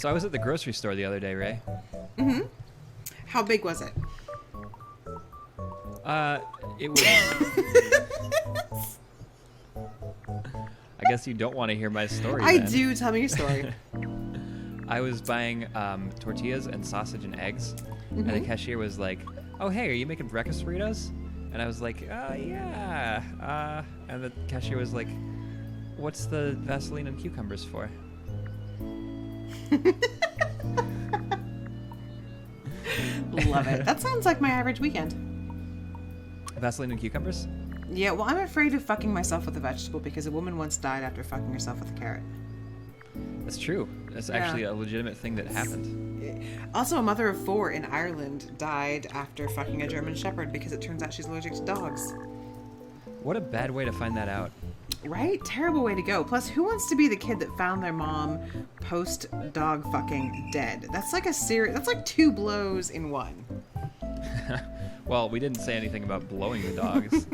So I was at the grocery store the other day, Ray. Mm-hmm. How big was it? It was... I guess you don't want to hear my story, I then. do. Tell me your story. I was buying tortillas and sausage and eggs, and the cashier was like, "Oh, hey, are you making breakfast burritos?" And I was like, yeah. And the cashier was like, "What's the Vaseline and cucumbers for?" Love it. That sounds like my average weekend. Vaseline and cucumbers? Yeah, well, I'm afraid of fucking myself with a vegetable because a woman once died after fucking herself with a carrot. That's true. That's actually a legitimate thing that happened. Also, a mother of 4 in Ireland died after fucking a German Shepherd because it turns out she's allergic to dogs. What a bad way to find that out. Right? Terrible way to go. Plus, who wants to be the kid that found their mom post-dog fucking dead? That's like that's like 2 blows in one. Well, we didn't say anything about blowing the dogs.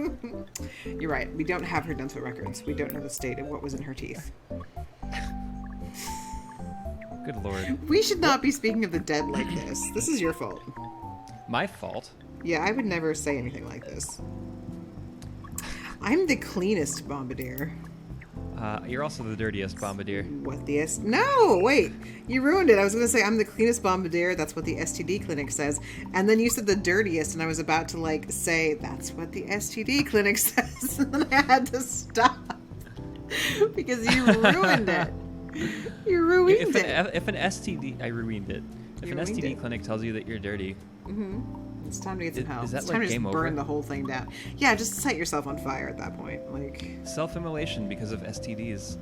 You're right. We don't have her dental records. We don't know the state of what was in her teeth. Good lord. We should not be speaking of the dead like this. This is your fault. My fault? Yeah, I would never say anything like this. I'm the cleanest Bombardier. You're also the dirtiest Bombardier. What the No, wait. You ruined it. I was going to say I'm the cleanest Bombardier. That's what the STD clinic says. And then you said the dirtiest, and I was about to, say, that's what the STD clinic says. And then I had to stop. Because you ruined it. You ruined it. If an STD... I ruined it. If an STD clinic tells you that you're dirty... Mm-hmm. It's time to get some help. Is that it's time to just game burn over? the whole thing down. Yeah, just set yourself on fire at that point. Self-immolation because of STDs.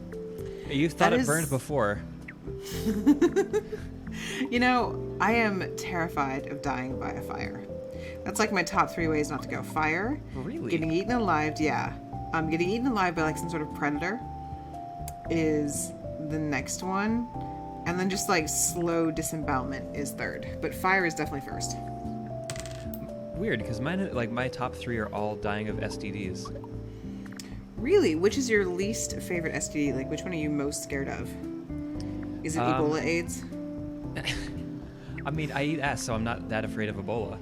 You thought it burned before. I am terrified of dying by a fire. That's like my top 3 ways not to go. Fire. Really? Getting eaten alive, yeah. Getting eaten alive by some sort of predator is the next one. And then just slow disembowelment is third. But fire is definitely first. Weird, because mine, my top 3 are all dying of STDs. Really? Which is your least favorite STD? Which one are you most scared of? Is it Ebola AIDS? I mean, I eat ass, so I'm not that afraid of Ebola.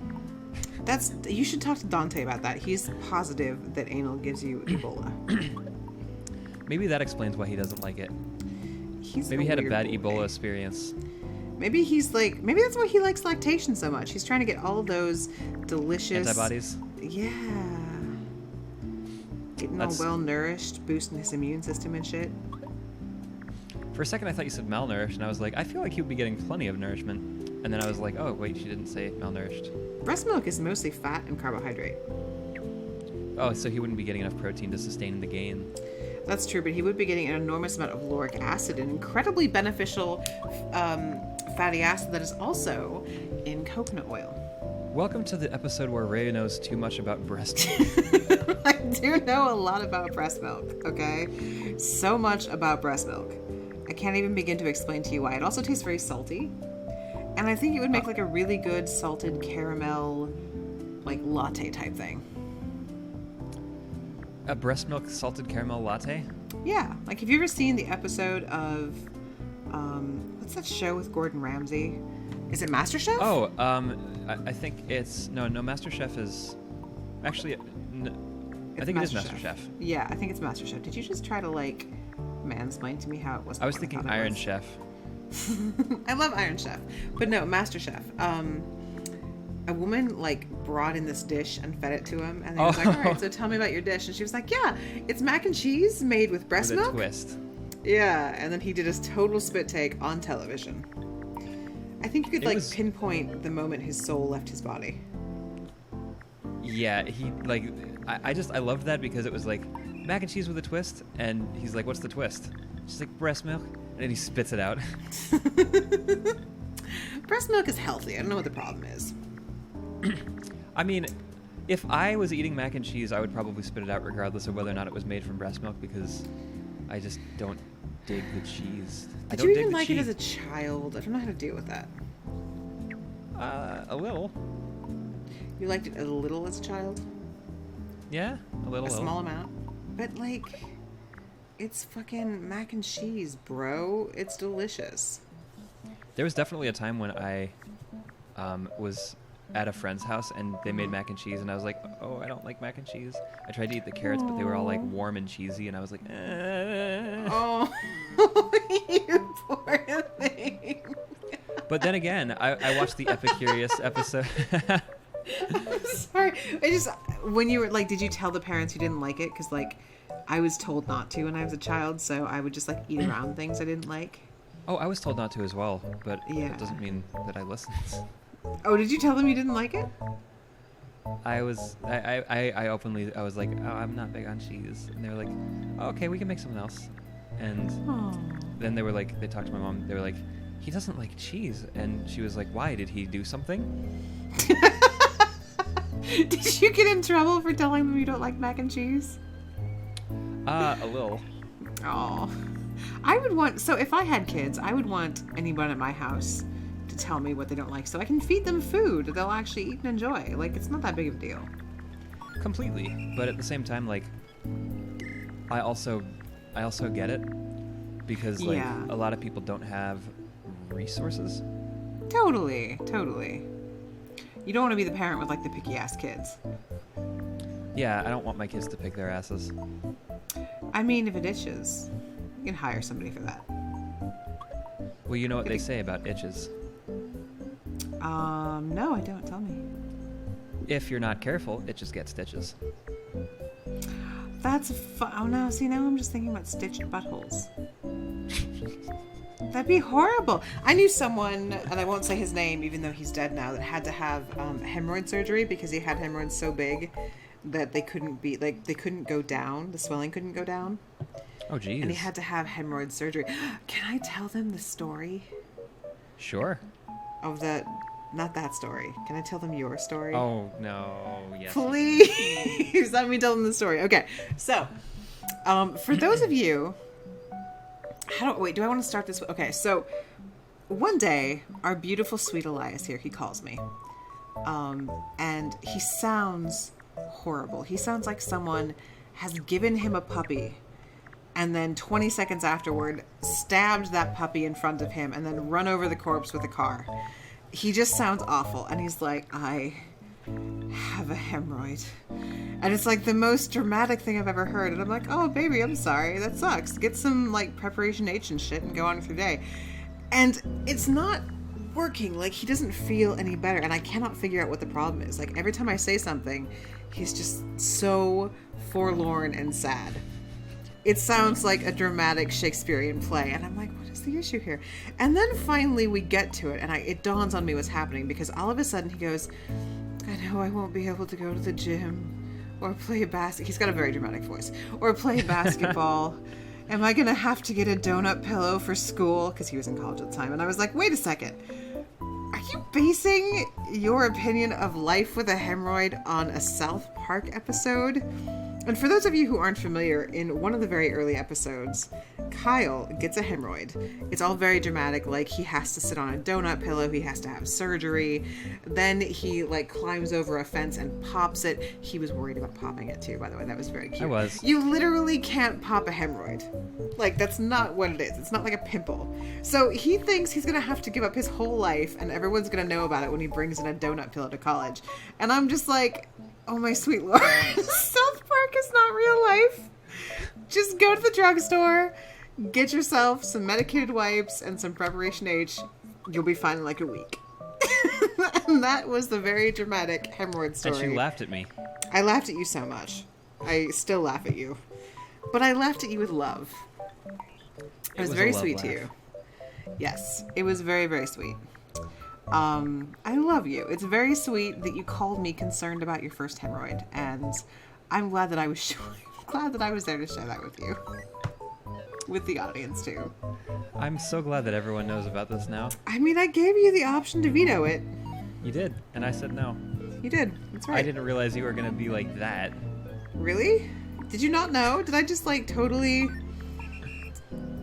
You should talk to Dante about that. He's positive that anal gives you Ebola. Maybe that explains why he doesn't like it. Maybe he had a bad Ebola experience. Maybe maybe that's why he likes lactation so much. He's trying to get all of those delicious... Antibodies? Yeah. Getting all well-nourished, boosting his immune system and shit. For a second, I thought you said malnourished, and I was like, I feel like he would be getting plenty of nourishment. And then I was like, oh, wait, she didn't say malnourished. Breast milk is mostly fat and carbohydrate. Oh, so he wouldn't be getting enough protein to sustain the gain. That's true, but he would be getting an enormous amount of lauric acid, an incredibly beneficial fatty acid that is also in coconut oil. Welcome to the episode where Ray knows too much about breast milk. I do know a lot about breast milk, okay? So much about breast milk. I can't even begin to explain to you why. It also tastes very salty. And I think it would make a really good salted caramel, latte type thing. A breast milk salted caramel latte? Yeah. have you ever seen the episode of, what's that show with Gordon Ramsay? Is it MasterChef? Oh, I think it's... No, MasterChef is... Actually, I think it is MasterChef. Yeah, I think it's MasterChef. Did you just try to, mansplain to me how it was? I was thinking Iron Chef. I love Iron Chef. But no, MasterChef. A woman, brought in this dish and fed it to him. And he was like, all right, so tell me about your dish. And she was like, yeah, it's mac and cheese made with breast milk. With a twist. Yeah, and then he did his total spit take on television. I think you could, pinpoint the moment his soul left his body. Yeah, he, I loved that because it was mac and cheese with a twist. And he's like, what's the twist? She's like, breast milk. And then he spits it out. Breast milk is healthy. I don't know what the problem is. I mean, if I was eating mac and cheese, I would probably spit it out regardless of whether or not it was made from breast milk because I just don't dig the cheese. Did you even like it as a child? I don't know how to deal with that. A little. You liked it a little as a child? Yeah, a little. A small amount? But, it's fucking mac and cheese, bro. It's delicious. There was definitely a time when I was at a friend's house and they made mac and cheese, and I was like, oh, I don't like mac and cheese. I tried to eat the carrots, but they were all like warm and cheesy, and I was like, Oh, you poor thing. But then again, I watched the Epicurious episode. I'm sorry. When you were like, did you tell the parents you didn't like it? Because like, I was told not to when I was a child, so I would just like eat around things I didn't like. Oh, I was told not to as well, but Yeah. that doesn't mean that I listened. Oh, did you tell them you didn't like it? I openly, I was like, oh, I'm not big on cheese. And they were like, oh, okay, we can make something else. And Oh. then they were like, they talked to my mom, they were like, he doesn't like cheese. And she was like, why? Did he do something? Did you get in trouble for telling them you don't like mac and cheese? A little. Oh. So if I had kids, I would want anyone at my house to tell me what they don't like so I can feed them food they'll actually eat and enjoy. Like, it's not that big of a deal. Completely. But at the same time, like, I also get it. Because, like, Yeah. a lot of people don't have resources. Totally. You don't want to be the parent with, like, the picky-ass kids. Yeah, I don't want my kids to pick their asses. I mean, if it itches, you can hire somebody for that. Well, you know what they say about itches. No, I don't. Tell me. If you're not careful, it just gets stitches. That's oh no, see, now I'm just thinking about stitched buttholes. That'd be horrible. I knew someone, and I won't say his name even though he's dead now, that had to have hemorrhoid surgery because he had hemorrhoids so big that they couldn't go down. The swelling couldn't go down. Oh, geez. And he had to have hemorrhoid surgery. Can I tell them the story Sure. of that? Not that story. Can I tell them your story? Oh, no. Yes. Please let me tell them the story. Okay, so for those of you, do I want to start this? Okay, so one day our beautiful sweet Elias here, he calls me, and he sounds horrible. He sounds like someone has given him a puppy and then 20 seconds afterward stabbed that puppy in front of him and then run over the corpse with a car. He just sounds awful, and he's like, I have a hemorrhoid. And it's like the most dramatic thing I've ever heard. And I'm like, oh, baby, I'm sorry. That sucks. Get some, like, Preparation H and shit and go on with your day. And it's not working. Like, he doesn't feel any better. And I cannot figure out what the problem is. Like, every time I say something, he's just so forlorn and sad. It sounds like a dramatic Shakespearean play. And I'm like, what is the issue here? And then finally we get to it. And it dawns on me what's happening. Because all of a sudden he goes, I know I won't be able to go to the gym or play He's got a very dramatic voice. Or play basketball. Am I going to have to get a donut pillow for school? Because he was in college at the time. And I was like, wait a second. Are you basing your opinion of life with a hemorrhoid on a South Park episode? And for those of you who aren't familiar, in one of the very early episodes, Kyle gets a hemorrhoid. It's all very dramatic, like he has to sit on a donut pillow, he has to have surgery, then he like climbs over a fence and pops it. He was worried about popping it too, by the way. That was very cute. I was. You literally can't pop a hemorrhoid. Like, that's not what it is. It's not like a pimple. So he thinks he's gonna have to give up his whole life and everyone's gonna know about it when he brings in a donut pillow to college. And I'm just like, oh my sweet lord. South Park is not real life. Just go to the drugstore, get yourself some medicated wipes and some Preparation H. You'll be fine in like a week. And that was the very dramatic hemorrhoid story. And she laughed at me. I laughed at you so much. I still laugh at you. But I laughed at you with love. It was very sweet to you. Yes, it was very, very sweet. I love you. It's very sweet that you called me concerned about your first hemorrhoid, and I'm glad that I was there to share that with you, with the audience too. I'm so glad that everyone knows about this now. I mean, I gave you the option to veto it. You did, and I said no. You did. That's right. I didn't realize you were gonna be like that. Really? Did you not know? Did I just like totally?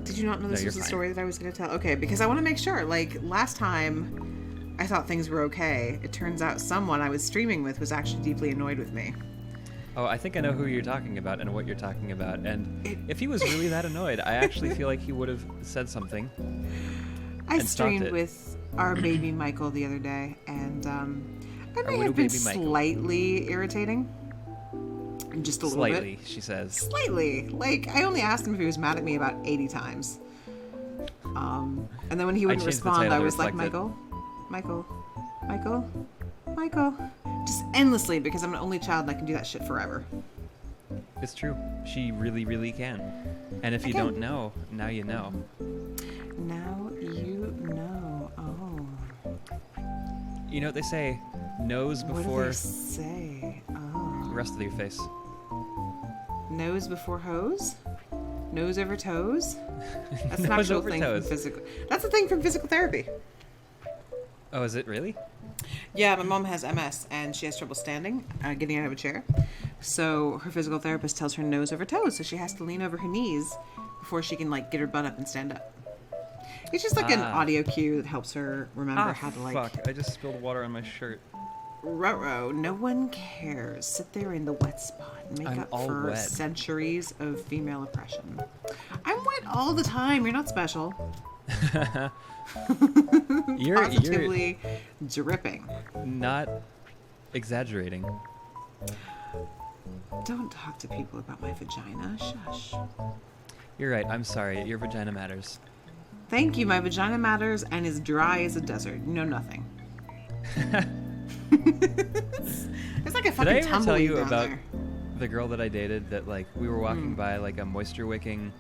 Did you not know this was the story that I was going to tell? Okay, because I want to make sure. Like last time, I thought things were okay. It turns out someone I was streaming with was actually deeply annoyed with me. Oh, I think I know who you're talking about and what you're talking about. And if he was really that annoyed, I actually feel like he would have said something. I and stopped streamed it. with our baby Michael the other day, and I Our may little have been baby Michael. slightly irritating. Just a little Slightly, bit. she says. Slightly. Like, I only asked him if he was mad at me about 80 times. And then when he wouldn't changed the respond, title I to was like, reflect it. Michael. Just endlessly, because I'm an only child and I can do that shit forever. It's true. She really, really can. And if you can. don't know, now you know. Now you know. Oh. You know what they say? Nose What do before they say? Oh. the rest of your face. Nose before hose? Nose over toes? That's an Nose actual over thing toes. from physical. That's a thing from physical therapy. Oh, is it really? Yeah, my mom has MS and she has trouble standing, getting out of a chair. So her physical therapist tells her nose over toes, so she has to lean over her knees before she can like get her butt up and stand up. It's just like an audio cue that helps her remember how to like. Fuck! I just spilled water on my shirt. Ruh-roh, no one cares. Sit there in the wet spot and make I'm up all for wet. centuries of female oppression. I'm wet all the time. You're not special. You're Positively dripping. not exaggerating. Don't talk to people about my vagina. Shush. You're right. I'm sorry. Your vagina matters. Thank you. My vagina matters and is dry as a desert. You know nothing. It's like a Did I fucking ever tell tumbleweed you down about there. the girl that I dated that like we were walking by like a moisture wicking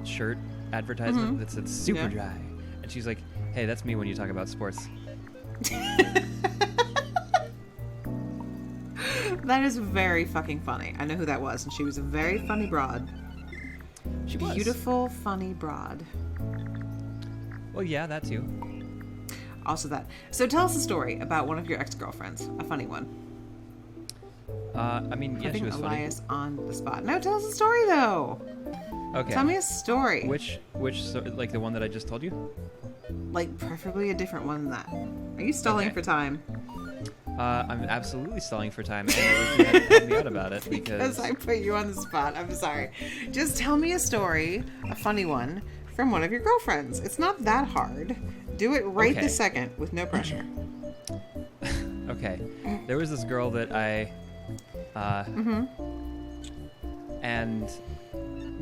shirt advertisement that said super Yeah. dry, and she's like, "Hey, that's me when you talk about sports." That is very fucking funny. I know who that was, and she was a very funny broad. She was Beautiful, funny broad. Well, yeah, that too. Also that. So tell us a story about one of your ex-girlfriends. A funny one. I mean, yeah, she Putting was funny. Elias on the spot. No, tell us a story though. Okay. Tell me a story. Which like the one that I just told you? Like preferably a different one than that. Are you stalling Okay. for time? I'm absolutely stalling for time, and I wish you had helped me out about it Because because I put you on the spot. I'm sorry. Just tell me a story, a funny one, from one of your girlfriends. It's not that hard. Do it right Okay. this second with no pressure. okay, there was this girl that I and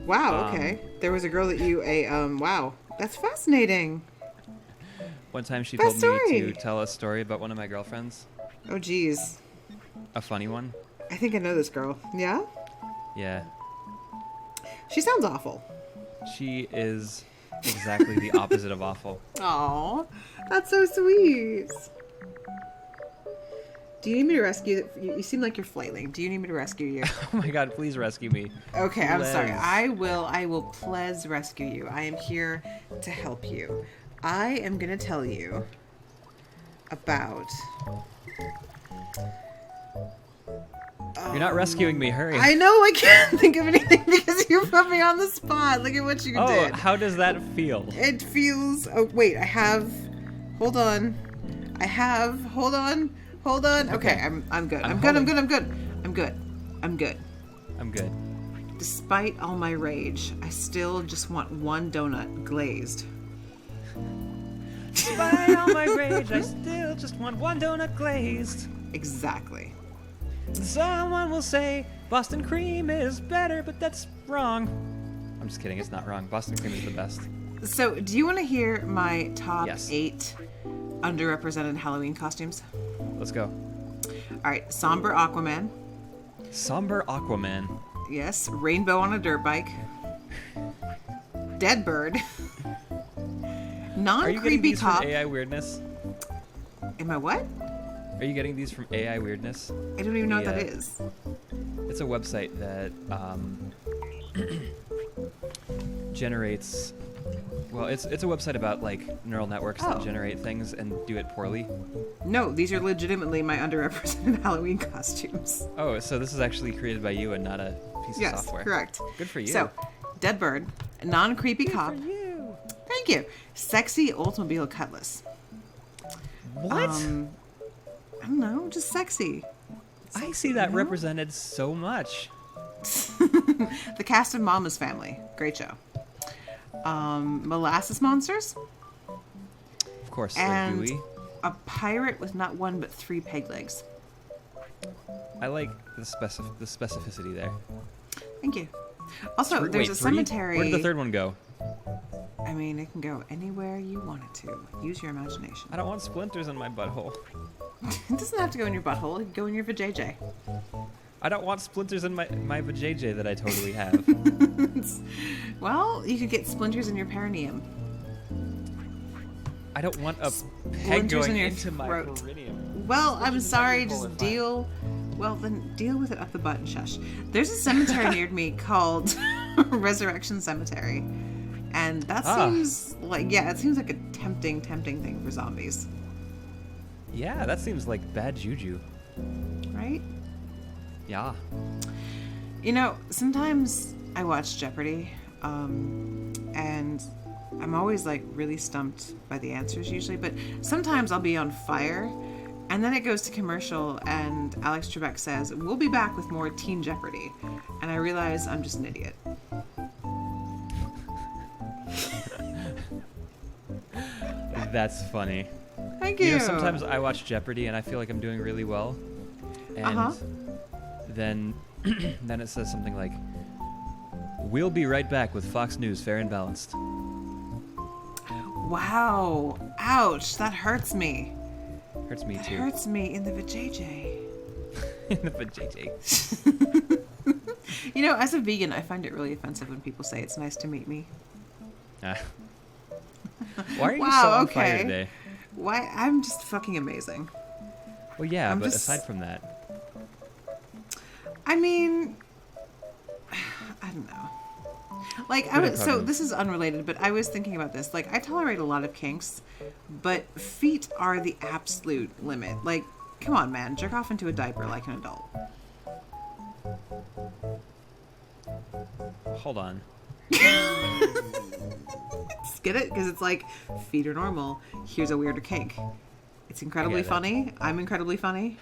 Wow, okay. There was a girl that you wow. That's fascinating. one time she Best told me story. to tell a story about one of my girlfriends, Oh geez. a funny one. I think I know this girl. Yeah? Yeah, She sounds awful. she is exactly the opposite of awful. Aw. That's so sweet. Do you need me to rescue you seem like you're flailing. Do you need me to rescue you? Oh my god, please rescue me. Okay, I'm sorry. Please. I will please rescue you. I am here to help you. I am going to tell you about You're not rescuing me, hurry. I know I can't think of anything because you put me on the spot. Look at what you Oh, did. how does that feel? It feels oh wait, I have hold on. Hold on. Okay, I'm good. I'm good. I'm good. Despite all my rage, I still just want one donut glazed. Despite all my rage, I still just want one donut glazed. Exactly. Someone will say Boston cream is better, but that's wrong. I'm just kidding, it's not wrong. Boston cream is the best. So, do you want to hear my top Yes. 8 underrepresented Halloween costumes? Let's go. All right, somber Aquaman. Somber Aquaman. Yes, rainbow on a dirt bike. Dead bird. Are you getting Non-creepy these cop. from AI weirdness? Am I what? Are you getting these from AI weirdness? I don't even know what The, that is. It's a website that generates. Well, it's a website about like neural networks Oh. that generate things and do it poorly. No, these are legitimately my underrepresented Halloween costumes. Oh, so this is actually created by you and not a piece Yes, of software. correct. Good for you. So, dead bird, non-creepy cop. Good for you. Thank you. Sexy Oldsmobile Cutlass. What? I don't know, just sexy. I see that you know? represented so much. The cast of Mama's Family. Great show. Molasses Monsters. course, and like gooey. a pirate with not one but 3 peg legs. I like the specificity there. Thank you. Also, there's a 3? cemetery. Where did the third one go? I mean, it can go anywhere you want it to. Use your imagination. I don't want splinters in my butthole. It doesn't have to go in your butthole. It can go in your vajayjay. I don't want splinters in my vajayjay that I totally have. Well, you could get splinters in your perineum. I don't want a peg Splinters going in your into my throat. perineum. Well, I'm sorry, people just are fine. deal. Well, then deal with it up the butt and shush. There's a cemetery near me called Resurrection Cemetery. And that seems like, it seems like a tempting thing for zombies. Yeah, that seems like bad juju. Right? Yeah. You know, sometimes I watch Jeopardy, and I'm always like really stumped by the answers usually, but sometimes I'll be on fire, and then it goes to commercial, and Alex Trebek says, "We'll be back with more Teen Jeopardy," and I realize I'm just an idiot. That's funny. Thank you. You know, sometimes I watch Jeopardy and I feel like I'm doing really well. And then then it says something like, "We'll be right back with Fox News Fair and Balanced." Wow. Ouch. That hurts me. Hurts me That too. hurts me in the vajayjay. In the vajayjay. You know, as a vegan, I find it really offensive when people say it's nice to meet me. Ah. Why are you Wow, so on okay. fire today? Why? I'm just fucking amazing. Well, yeah, I'm but just- aside from that, I mean, I don't know. Like, What a so problem. this is unrelated, but I was thinking about this. Like, I tolerate a lot of kinks, but feet are the absolute limit. Like, come on, man, jerk off into a diaper like an adult. hold on. Get it? Because it's like, feet are normal. Here's a weirder kink. It's incredibly get it. funny. I'm incredibly funny.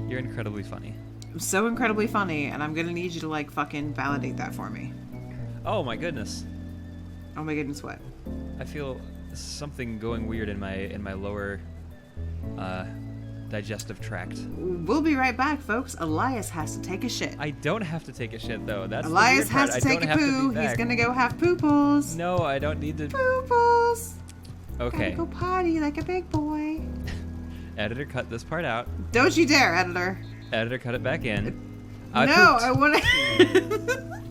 You're incredibly funny. I'm so incredibly funny, and I'm gonna need you to, like, fucking validate that for me. Oh my goodness. Oh my goodness, what? I feel something going weird in my lower digestive tract. We'll be right back, folks. Elias has to take a shit. I don't have to take a shit though. That's Elias the weird has part. to I take don't a have to poo. be back. He's gonna go have pooples. No, I don't need to. Pooples. Okay. Gotta go potty like a big boy. Editor, cut this part out. Don't you dare, editor. Editor, cut it back in. No, pooped. I want to.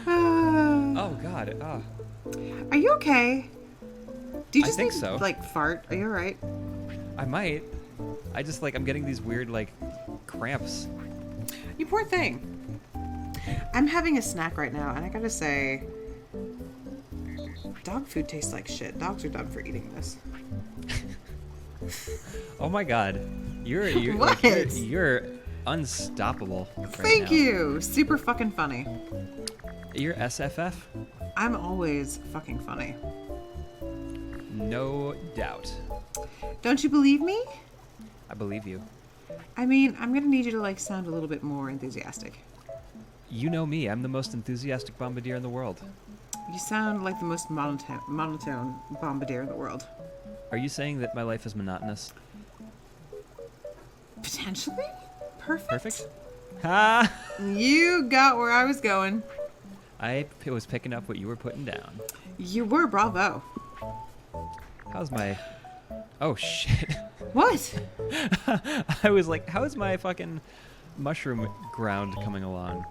Oh God. Oh. Are you okay? Do you I just think need so. to, like, fart? Are you alright? I might. I just I'm getting these weird cramps. You poor thing. I'm having a snack right now, and I gotta say, dog food tastes like shit. Dogs are done for eating this. Oh my God. You're What? you're unstoppable. Right Thank now. you. Super fucking funny. You're SFF. I'm always fucking funny. No doubt. Don't you believe me? I believe you. I mean, I'm gonna need you to, like, sound a little bit more enthusiastic. You know me. I'm the most enthusiastic bombardier in the world. You sound like the most monotone bombardier in the world. Are you saying that my life is monotonous? Potentially? Perfect. Perfect. Ha! You got where I was going. I was picking up what you were putting down. You were, bravo. How's my... Oh, shit. What? I was like, how is my fucking mushroom ground coming along?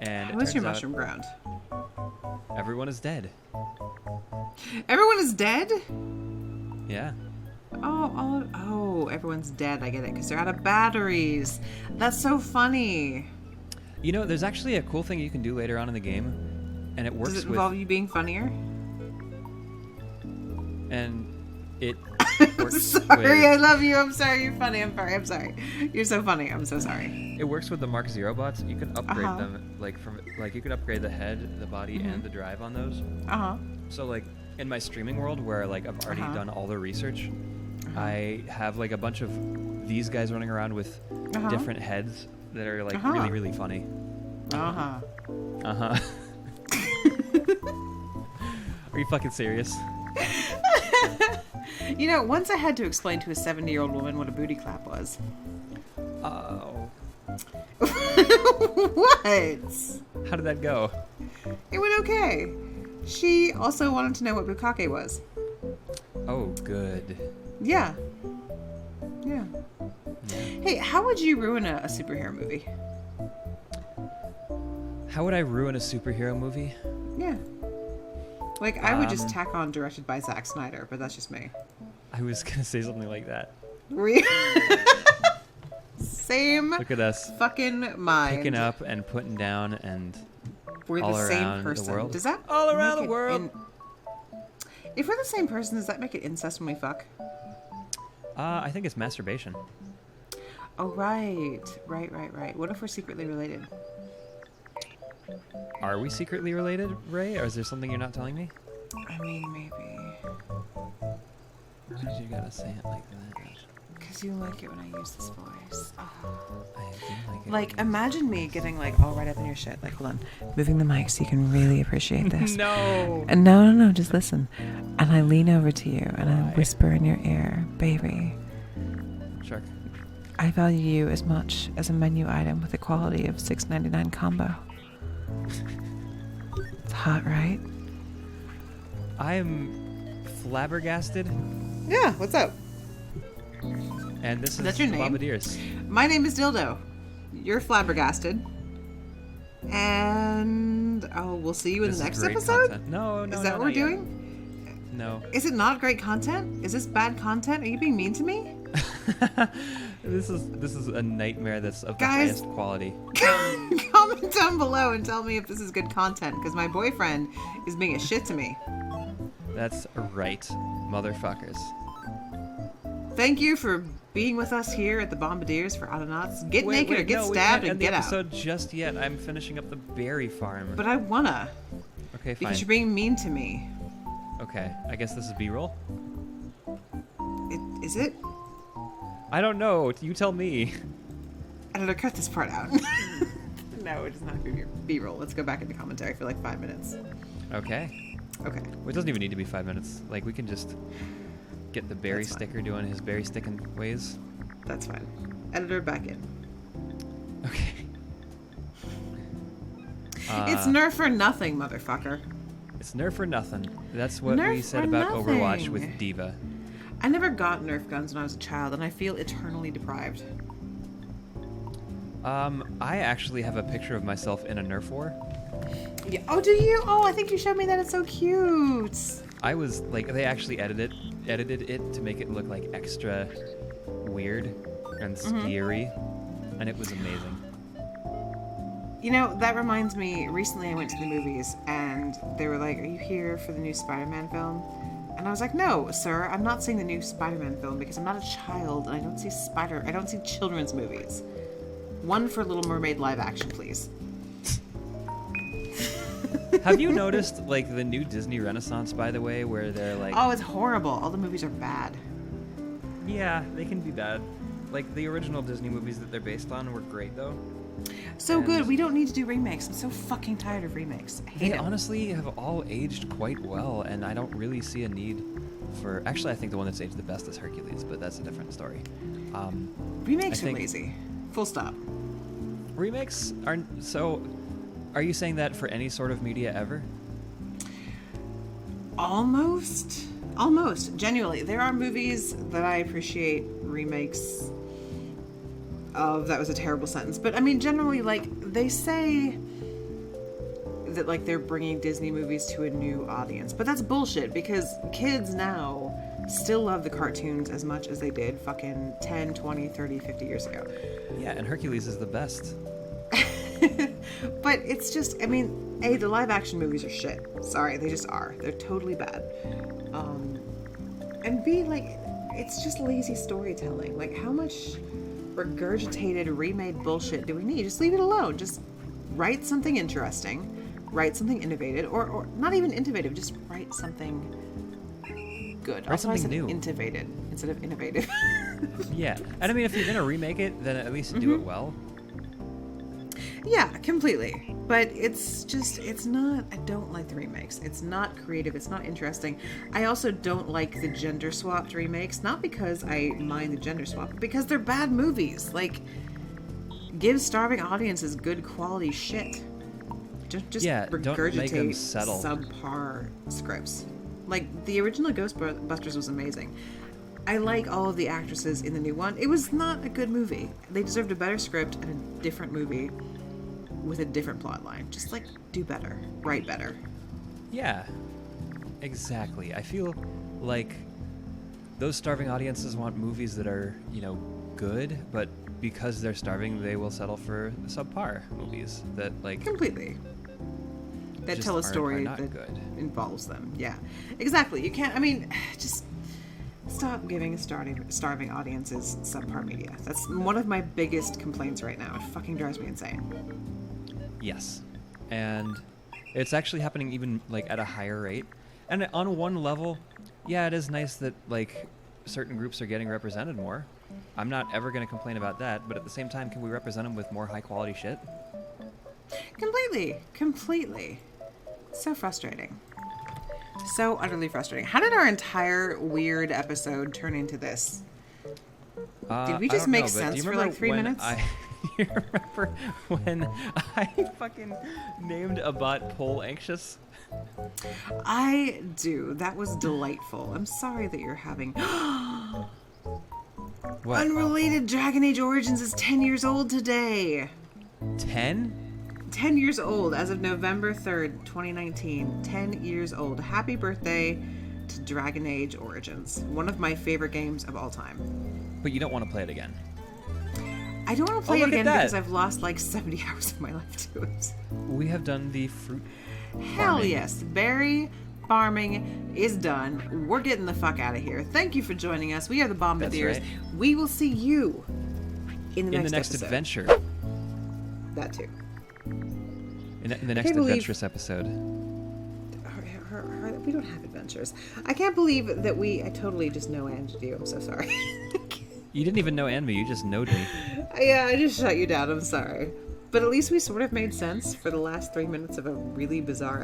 And it What's your turns out mushroom ground? everyone is dead. Everyone is dead? Yeah. Oh, everyone's dead. I get it, because they're out of batteries. That's so funny. You know, there's actually a cool thing you can do later on in the game, and it works Does it with... involve you being funnier? And it works Sorry, I with... love you. I'm sorry, you're funny. I'm sorry. You're so funny. I'm so sorry. It works with the Mark Zero bots. You can upgrade Uh-huh. them, you can upgrade the head, the body, and the drive on those. Uh-huh. So, in my streaming world, where, I've already Uh-huh. done all the research, I have, a bunch of these guys running around with Uh-huh. different heads that are, Uh-huh. really, really funny. Uh-huh. Uh-huh. Are you fucking serious? You know, once I had to explain to a 70-year-old woman what a booty clap was. Oh. What? How did that go? It went okay. She also wanted to know what bukkake was. Oh, good. Yeah. Yeah. Hey, how would you ruin a superhero movie? How would I ruin a superhero movie? Yeah. Like, I would just tack on directed by Zack Snyder, but that's just me. I was gonna say something like that. Same. Look at us. Fucking mind. Picking up and putting down and we're all the same around person. the world. Does that all around make the world? If we're the same person, does that make it incest when we fuck? I think it's masturbation. Oh, right. Right. What if we're secretly related? Are we secretly related, Ray? Or is there something you're not telling me? I mean, maybe. Why did you gotta say it like that? Because you like it when I use this voice. Oh. I do like it. Like, imagine me getting, like, all right up in your shit. Like, hold on. Moving the mic so you can really appreciate this. No! And no, just listen. And I lean over to you and I whisper in your ear, baby. Sure. I value you as much as a menu item with the quality of $6.99 combo. It's hot, right? I'm flabbergasted. Yeah, what's up? And this is That's your name? Bombadiers. My name is Dildo. You're flabbergasted. And we'll see you in This the is next great episode? content. No, Is that not what we're yet. doing? No. Is it not great content? Is this bad content? Are you being mean to me? This is a nightmare that's of the Guys. highest quality. Comment down below and tell me if this is good content, because my boyfriend is being a shit to me. That's right, motherfuckers. Thank you for being with us here at the Bombadiers for Autonauts. Get naked or get stabbed and get the out. episode just yet. I'm finishing up the berry farm. But I wanna, Okay, fine. because you're being mean to me. Okay, I guess this is B-roll. Is it? I don't know. You tell me. I don't know, cut this part out. No, it does not be B-roll. Let's go back into commentary for like 5 minutes. Okay. Okay. Well, it doesn't even need to be 5 minutes. Like, we can just get the berry That's fine. sticker doing his berry sticking ways. That's fine. Editor back in. Okay. It's nerf or nothing, motherfucker. It's nerf or nothing. That's what Nerf we said or about Overwatch nothing. with Diva. I never got Nerf guns when I was a child, and I feel eternally deprived. I actually have a picture of myself in a Nerf war. Yeah. Oh, do you? Oh, I think you showed me that. It's so cute. I was like, they actually edited it to make it look like extra weird and scary, and it was amazing. You know, that reminds me, recently I went to the movies, and they were like, are you here for the new Spider-Man film? And I was like, no, sir, I'm not seeing the new Spider-Man film because I'm not a child, and I don't see children's movies. One for Little Mermaid live action, please. Have you noticed, like, the new Disney Renaissance, by the way, where they're like... Oh, it's horrible. All the movies are bad. Yeah, they can be bad. Like, the original Disney movies that they're based on were great, though. So And- good. We don't need to do remakes. I'm so fucking tired of remakes. I hate They it. honestly have all aged quite well, and I don't really see a need for... Actually, I think the one that's aged the best is Hercules, but that's a different story. Remakes I are think- lazy. Full stop. Remakes are... So, are you saying that for any sort of media ever? Almost. Genuinely. There are movies that I appreciate remakes of. That was a terrible sentence. But, I mean, generally, like, they say that, like, they're bringing Disney movies to a new audience. But that's bullshit, because kids now still love the cartoons as much as they did fucking 10, 20, 30, 50 years ago. Yeah, and Hercules is the best. But it's just, I mean, A, the live action movies are shit. Sorry, they just are. They're totally bad. And B, like, it's just lazy storytelling. Like, how much regurgitated, remade bullshit do we need? Just leave it alone. Just write something interesting. Write something innovative. Or not even innovative, just write something good. Write Also, I something said new. innovated instead of innovative. Yeah, and I mean, if you're gonna remake it, then at least do it well. Yeah, completely. But it's not, I don't like the remakes. It's not creative. It's not interesting. I also don't like the gender swapped remakes. Not because I mind the gender swap, but because they're bad movies. Like, give starving audiences good quality shit. Just regurgitate don't make them settle. subpar scripts. Like, the original Ghostbusters was amazing. I like all of the actresses in the new one. It was not a good movie. They deserved a better script and a different movie with a different plot line. Just, like, do better. Write better. Yeah, exactly. I feel like those starving audiences want movies that are, good, but because they're starving, they will settle for subpar movies that, like... Completely. That just tell a are story not that good. involves them. Yeah, exactly. You can't, just stop giving starving audiences subpar media. That's one of my biggest complaints right now. It fucking drives me insane. Yes. And it's actually happening even, like, at a higher rate. And on one level, yeah, it is nice that, like, certain groups are getting represented more. I'm not ever going to complain about that, but at the same time, can we represent them with more high-quality shit? Completely. So frustrating. So utterly frustrating. How did our entire weird episode turn into this? Did we just make sense for like 3 minutes? You remember when I fucking named a bot Pole Anxious? I do. That was delightful. I'm sorry that you're having... What? Unrelated Dragon Age Origins is 10 years old today. 10? 10 years old as of November 3rd, 2019. 10 years old. Happy birthday to Dragon Age Origins. One of my favorite games of all time. But you don't want to play it again. I don't want to play it look at again that. because I've lost like 70 hours of my life to it. We have done the fruit Hell farming. yes. Berry farming is done. We're getting the fuck out of here. Thank you for joining us. We are the Bombadiers. That's right. We will see you in the next episode. Adventure. That too. In the next adventurous episode. We don't have adventures. I can't believe that I totally just no-anded you. I'm so sorry. You didn't even know me. You just knowed me. Yeah, I just shut you down. I'm sorry. But at least we sort of made sense for the last 3 minutes of a really bizarre